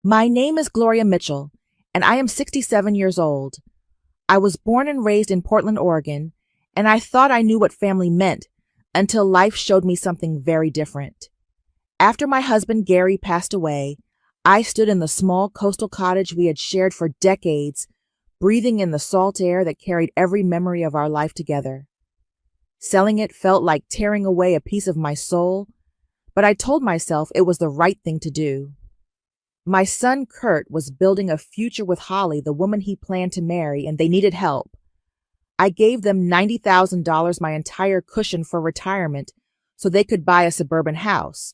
My name is Gloria Mitchell, and I am 67 years old. I was born and raised in Portland, Oregon, and I thought I knew what family meant until life showed me something very different. After my husband Gary passed away, I stood in the small coastal cottage we had shared for decades, breathing in the salt air that carried every memory of our life together. Selling it felt like tearing away a piece of my soul, but I told myself it was the right thing to do. My son Kurt was building a future with Holly, the woman he planned to marry, and they needed help. I gave them $90,000, my entire cushion for retirement, so they could buy a suburban house.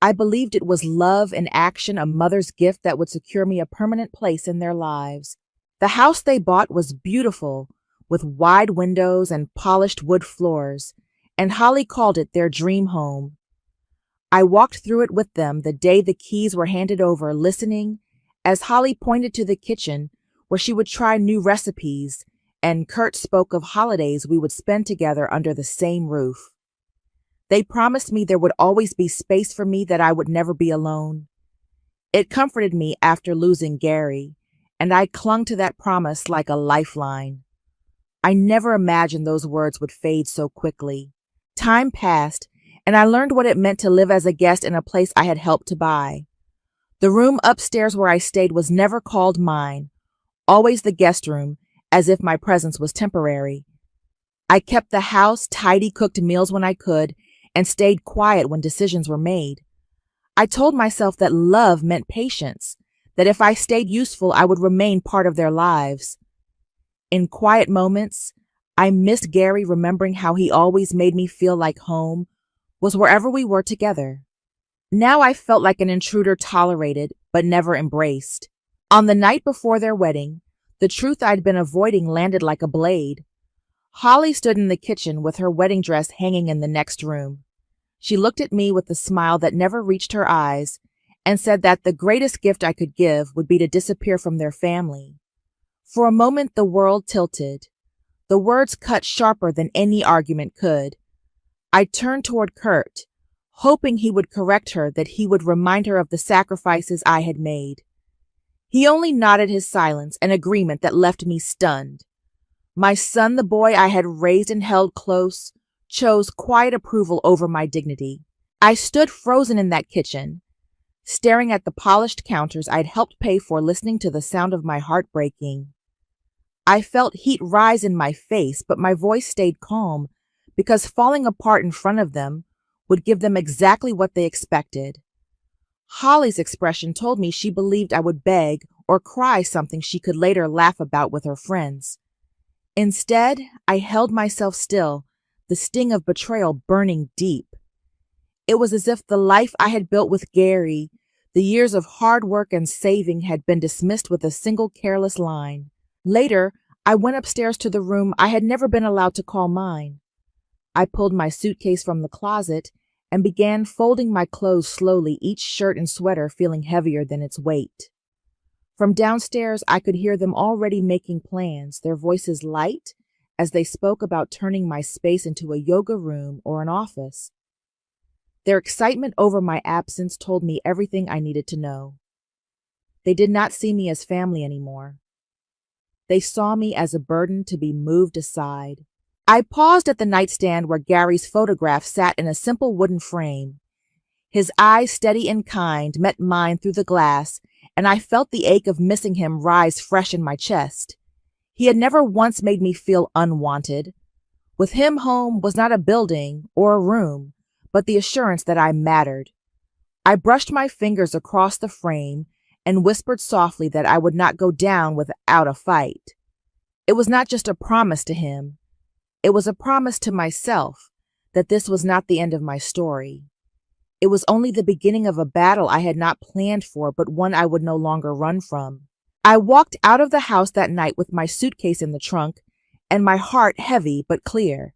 I believed it was love in action, a mother's gift that would secure me a permanent place in their lives. The house they bought was beautiful, with wide windows and polished wood floors, and Holly called it their dream home. I walked through it with them the day the keys were handed over, listening as Holly pointed to the kitchen where she would try new recipes, and Kurt spoke of holidays we would spend together under the same roof. They promised me there would always be space for me, that I would never be alone. It comforted me after losing Gary, and I clung to that promise like a lifeline. I never imagined those words would fade so quickly. Time passed, and I learned what it meant to live as a guest in a place I had helped to buy. The room upstairs where I stayed was never called mine, always the guest room, as if my presence was temporary. I kept the house, tidy, cooked meals when I could, and stayed quiet when decisions were made. I told myself that love meant patience, that if I stayed useful, I would remain part of their lives. In quiet moments, I missed Gary, remembering how he always made me feel like home was wherever we were together. Now I felt like an intruder, tolerated but never embraced. On the night before their wedding, the truth I'd been avoiding landed like a blade. Holly stood in the kitchen with her wedding dress hanging in the next room. She looked at me with a smile that never reached her eyes and said that the greatest gift I could give would be to disappear from their family. For a moment, the world tilted. The words cut sharper than any argument could. I turned toward Kurt, hoping he would correct her, that he would remind her of the sacrifices I had made. He only nodded his silence, an agreement that left me stunned. My son, the boy I had raised and held close, chose quiet approval over my dignity. I stood frozen in that kitchen, staring at the polished counters I'd helped pay for, listening to the sound of my heart breaking. I felt heat rise in my face, but my voice stayed calm, because falling apart in front of them would give them exactly what they expected. Holly's expression told me she believed I would beg or cry, something she could later laugh about with her friends. Instead, I held myself still, the sting of betrayal burning deep. It was as if the life I had built with Gary, the years of hard work and saving, had been dismissed with a single careless line. Later, I went upstairs to the room I had never been allowed to call mine. I pulled my suitcase from the closet and began folding my clothes slowly, each shirt and sweater feeling heavier than its weight. From downstairs, I could hear them already making plans, their voices light as they spoke about turning my space into a yoga room or an office. Their excitement over my absence told me everything I needed to know. They did not see me as family anymore. They saw me as a burden to be moved aside. I paused at the nightstand where Gary's photograph sat in a simple wooden frame. His eyes, steady and kind, met mine through the glass, and I felt the ache of missing him rise fresh in my chest. He had never once made me feel unwanted. With him, home was not a building or a room, but the assurance that I mattered. I brushed my fingers across the frame and whispered softly that I would not go down without a fight. It was not just a promise to him. It was a promise to myself that this was not the end of my story. It was only the beginning of a battle I had not planned for, but one I would no longer run from. I walked out of the house that night with my suitcase in the trunk and my heart heavy but clear.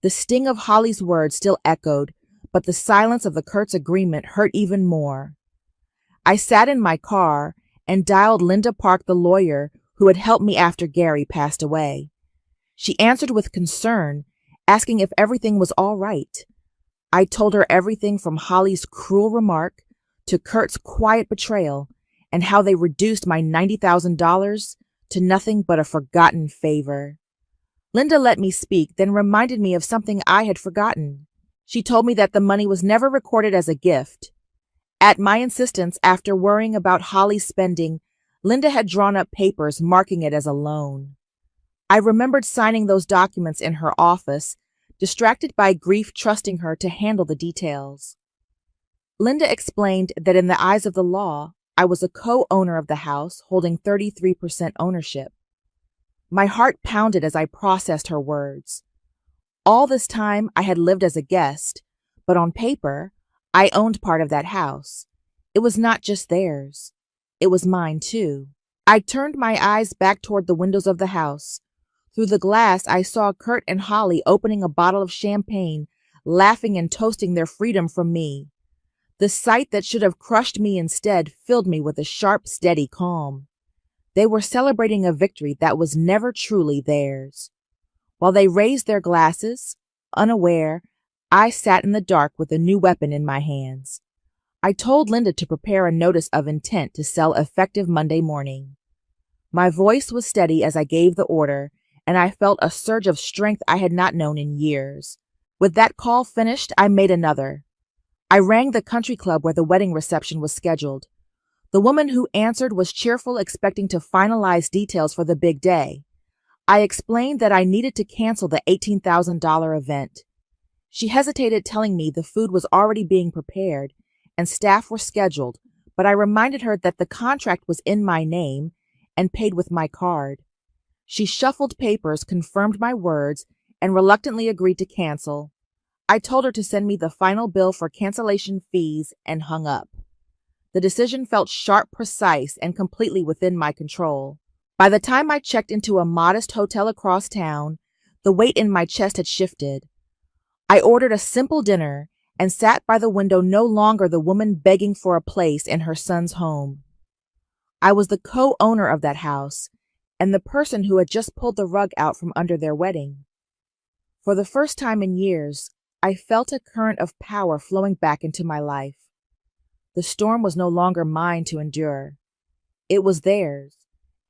The sting of Holly's words still echoed, but the silence of the Kurt's agreement hurt even more. I sat in my car and dialed Linda Park, the lawyer who had helped me after Gary passed away. She answered with concern, asking if everything was all right. I told her everything from Holly's cruel remark to Kurt's quiet betrayal, and how they reduced my $90,000 to nothing but a forgotten favor. Linda let me speak, then reminded me of something I had forgotten. She told me that the money was never recorded as a gift. At my insistence, after worrying about Holly's spending, Linda had drawn up papers marking it as a loan. I remembered signing those documents in her office, distracted by grief, trusting her to handle the details. Linda explained that in the eyes of the law, I was a co-owner of the house, holding 33% ownership. My heart pounded as I processed her words. All this time, I had lived as a guest, but on paper, I owned part of that house. It was not just theirs. It was mine, too. I turned my eyes back toward the windows of the house. Through the glass, I saw Kurt and Holly opening a bottle of champagne, laughing and toasting their freedom from me. The sight that should have crushed me instead filled me with a sharp, steady calm. They were celebrating a victory that was never truly theirs. While they raised their glasses, unaware, I sat in the dark with a new weapon in my hands. I told Linda to prepare a notice of intent to sell effective Monday morning. My voice was steady as I gave the order, and I felt a surge of strength I had not known in years. With that call finished, I made another. I rang the country club where the wedding reception was scheduled. The woman who answered was cheerful, expecting to finalize details for the big day. I explained that I needed to cancel the $18,000 event. She hesitated, telling me the food was already being prepared and staff were scheduled, but I reminded her that the contract was in my name and paid with my card. She shuffled papers, confirmed my words, and reluctantly agreed to cancel. I told her to send me the final bill for cancellation fees and hung up. The decision felt sharp, precise, and completely within my control. By the time I checked into a modest hotel across town, the weight in my chest had shifted. I ordered a simple dinner and sat by the window, no longer the woman begging for a place in her son's home. I was the co-owner of that house and the person who had just pulled the rug out from under their wedding. For the first time in years, I felt a current of power flowing back into my life. The storm was no longer mine to endure. It was theirs,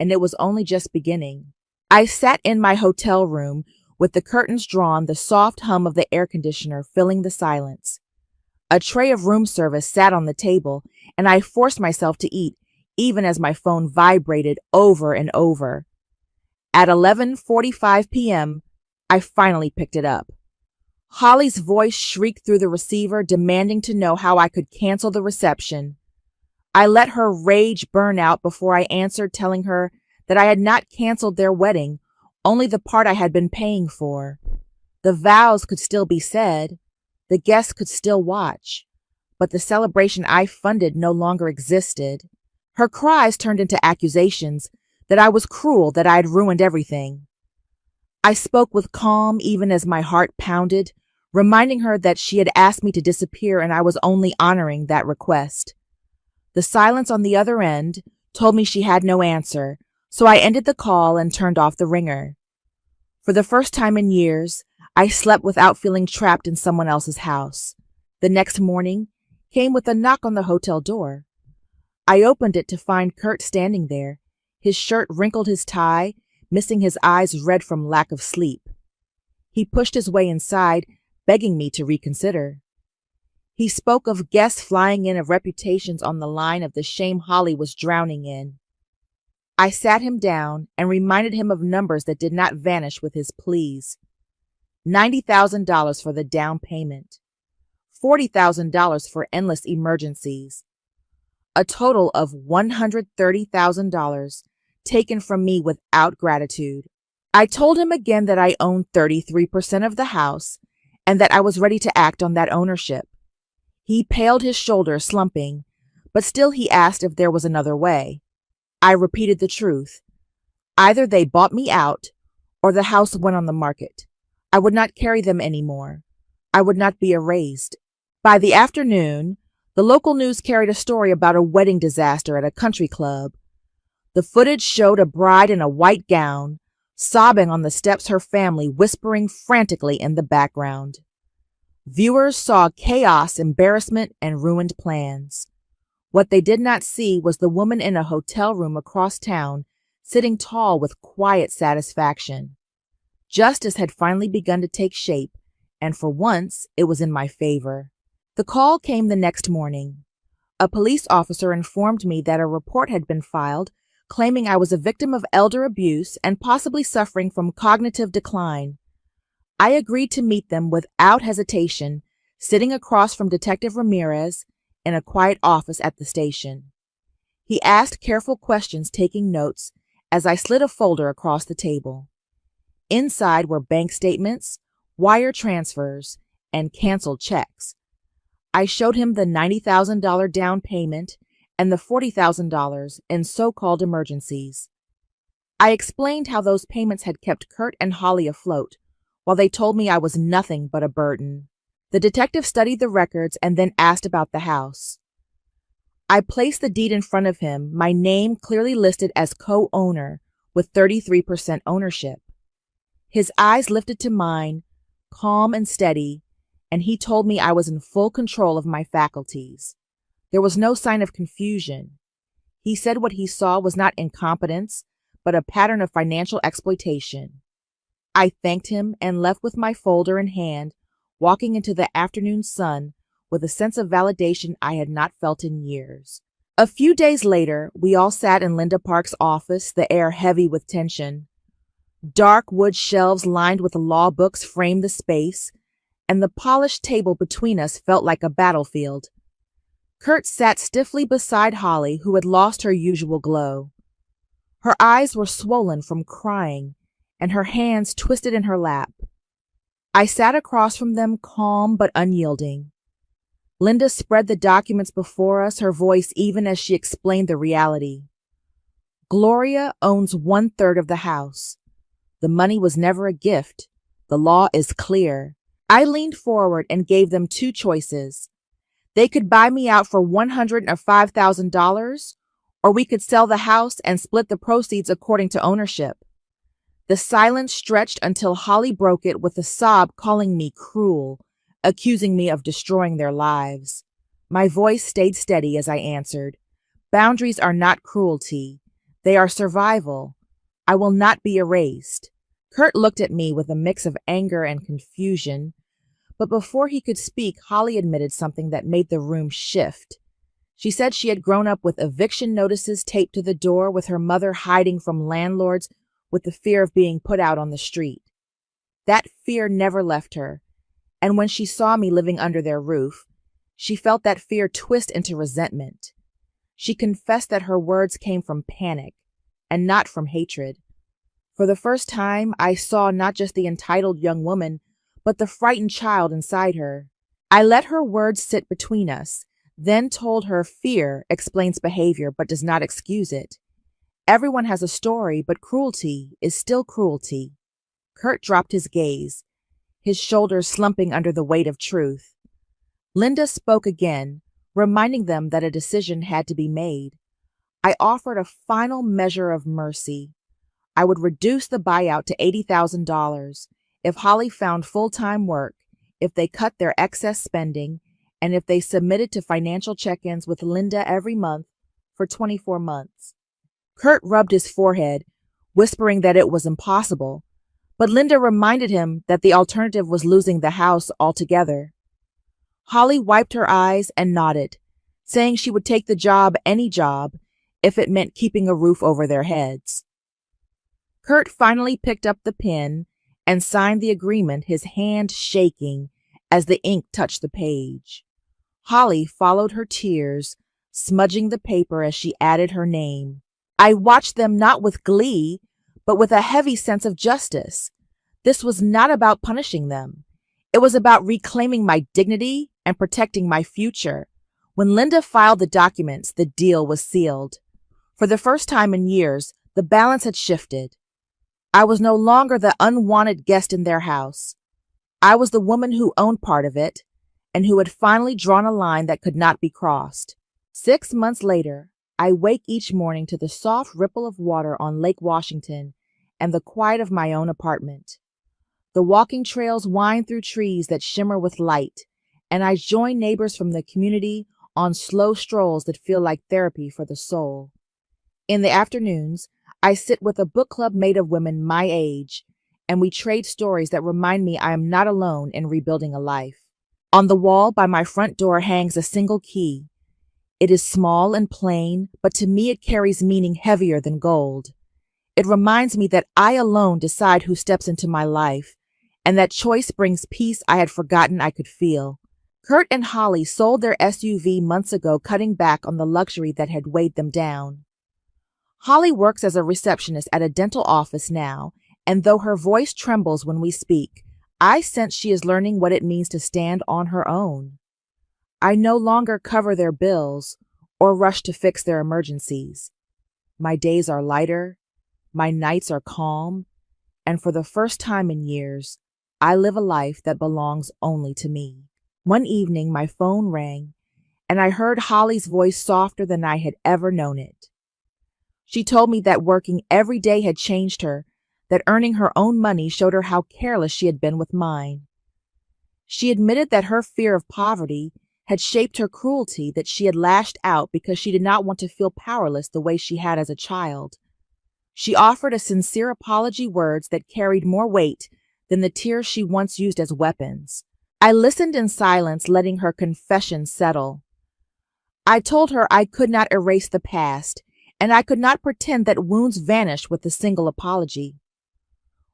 and it was only just beginning. I sat in my hotel room with the curtains drawn, the soft hum of the air conditioner filling the silence. A tray of room service sat on the table, and I forced myself to eat, even as my phone vibrated over and over. At 11:45 p.m., I finally picked it up. Holly's voice shrieked through the receiver, demanding to know how I could cancel the reception. I let her rage burn out before I answered, telling her that I had not canceled their wedding, only the part I had been paying for. The vows could still be said, the guests could still watch, but the celebration I funded no longer existed. Her cries turned into accusations that I was cruel, that I had ruined everything. I spoke with calm even as my heart pounded, reminding her that she had asked me to disappear and I was only honoring that request. The silence on the other end told me she had no answer, so I ended the call and turned off the ringer. For the first time in years, I slept without feeling trapped in someone else's house. The next morning came with a knock on the hotel door. I opened it to find Kurt standing there, his shirt wrinkled, his tie missing, his eyes red from lack of sleep. He pushed his way inside, begging me to reconsider. He spoke of guests flying in, of reputations on the line, of the shame Holly was drowning in. I sat him down and reminded him of numbers that did not vanish with his pleas. $90,000 for the down payment. $40,000 for endless emergencies. A total of $130,000 taken from me without gratitude. I told him again that I owned 33% of the house and that I was ready to act on that ownership. He paled, his shoulders slumping, but still he asked if there was another way. I repeated the truth. Either they bought me out or the house went on the market. I would not carry them anymore. I would not be erased. By the afternoon, the local news carried a story about a wedding disaster at a country club. The footage showed a bride in a white gown, sobbing on the steps, her family whispering frantically in the background. Viewers saw chaos, embarrassment, and ruined plans. What they did not see was the woman in a hotel room across town, sitting tall with quiet satisfaction. Justice had finally begun to take shape, and for once it was in my favor. The call came the next morning. A police officer informed me that a report had been filed claiming I was a victim of elder abuse and possibly suffering from cognitive decline. I agreed to meet them without hesitation, sitting across from Detective Ramirez in a quiet office at the station. He asked careful questions, taking notes as I slid a folder across the table. Inside were bank statements, wire transfers, and canceled checks. I showed him the $90,000 down payment and the $40,000 in so-called emergencies. I explained how those payments had kept Kurt and Holly afloat, while they told me I was nothing but a burden. The detective studied the records and then asked about the house. I placed the deed in front of him, my name clearly listed as co-owner with 33% ownership. His eyes lifted to mine, calm and steady, and he told me I was in full control of my faculties. There was no sign of confusion. He said what he saw was not incompetence, but a pattern of financial exploitation. I thanked him and left with my folder in hand, walking into the afternoon sun with a sense of validation I had not felt in years. A few days later, we all sat in Linda Park's office, the air heavy with tension. Dark wood shelves lined with law books framed the space, and the polished table between us felt like a battlefield. Kurt sat stiffly beside Holly, who had lost her usual glow. Her eyes were swollen from crying, and her hands twisted in her lap. I sat across from them, calm but unyielding. Linda spread the documents before us, her voice even as she explained the reality. Gloria owns 1/3 of the house. The money was never a gift. The law is clear. I leaned forward and gave them two choices. They could buy me out for $100,000 or $5,000, or we could sell the house and split the proceeds according to ownership. The silence stretched until Holly broke it with a sob, calling me cruel, accusing me of destroying their lives. My voice stayed steady as I answered, "Boundaries are not cruelty. They are survival. I will not be erased." Kurt looked at me with a mix of anger and confusion, but before he could speak, Holly admitted something that made the room shift. She said she had grown up with eviction notices taped to the door, with her mother hiding from landlords with the fear of being put out on the street. That fear never left her, and when she saw me living under their roof, she felt that fear twist into resentment. She confessed that her words came from panic and not from hatred. For the first time, I saw not just the entitled young woman, but the frightened child inside her. I let her words sit between us, then told her fear explains behavior but does not excuse it. Everyone has a story, but cruelty is still cruelty. Kurt dropped his gaze, his shoulders slumping under the weight of truth. Linda spoke again, reminding them that a decision had to be made. I offered a final measure of mercy. I would reduce the buyout to $80,000 if Holly found full-time work, if they cut their excess spending, and if they submitted to financial check-ins with Linda every month for 24 months. Kurt rubbed his forehead, whispering that it was impossible, but Linda reminded him that the alternative was losing the house altogether. Holly wiped her eyes and nodded, saying she would take the job, any job, if it meant keeping a roof over their heads. Kurt finally picked up the pen and signed the agreement, his hand shaking as the ink touched the page. Holly followed her tears, smudging the paper as she added her name. I watched them not with glee, but with a heavy sense of justice. This was not about punishing them. It was about reclaiming my dignity and protecting my future. When Linda filed the documents, the deal was sealed. For the first time in years, the balance had shifted. I was no longer the unwanted guest in their house. I was the woman who owned part of it and who had finally drawn a line that could not be crossed. 6 months later, I wake each morning to the soft ripple of water on Lake Washington and the quiet of my own apartment. The walking trails wind through trees that shimmer with light, and I join neighbors from the community on slow strolls that feel like therapy for the soul. In the afternoons, I sit with a book club made of women my age, and we trade stories that remind me I am not alone in rebuilding a life. On the wall by my front door hangs a single key. It is small and plain, but to me it carries meaning heavier than gold. It reminds me that I alone decide who steps into my life, and that choice brings peace I had forgotten I could feel. Kurt and Holly sold their SUV months ago, cutting back on the luxury that had weighed them down. Holly works as a receptionist at a dental office now, and though her voice trembles when we speak, I sense she is learning what it means to stand on her own. I no longer cover their bills or rush to fix their emergencies. My days are lighter, my nights are calm, and for the first time in years, I live a life that belongs only to me. One evening, my phone rang, and I heard Holly's voice softer than I had ever known it. She told me that working every day had changed her, that earning her own money showed her how careless she had been with mine. She admitted that her fear of poverty had shaped her cruelty, that she had lashed out because she did not want to feel powerless the way she had as a child. She offered a sincere apology, words that carried more weight than the tears she once used as weapons. I listened in silence, letting her confession settle. I told her I could not erase the past, and I could not pretend that wounds vanished with a single apology.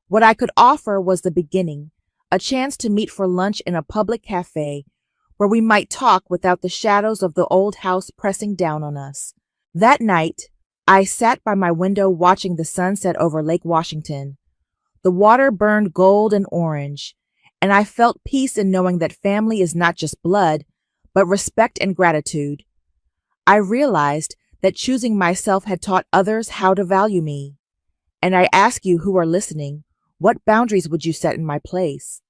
What I could offer was the beginning, a chance to meet for lunch in a public cafe where we might talk without the shadows of the old house pressing down on us. That night, I sat by my window watching the sunset over Lake Washington. The water burned gold and orange, and I felt peace in knowing that family is not just blood, but respect and gratitude. I realized that choosing myself had taught others how to value me. And I ask you who are listening, what boundaries would you set in my place?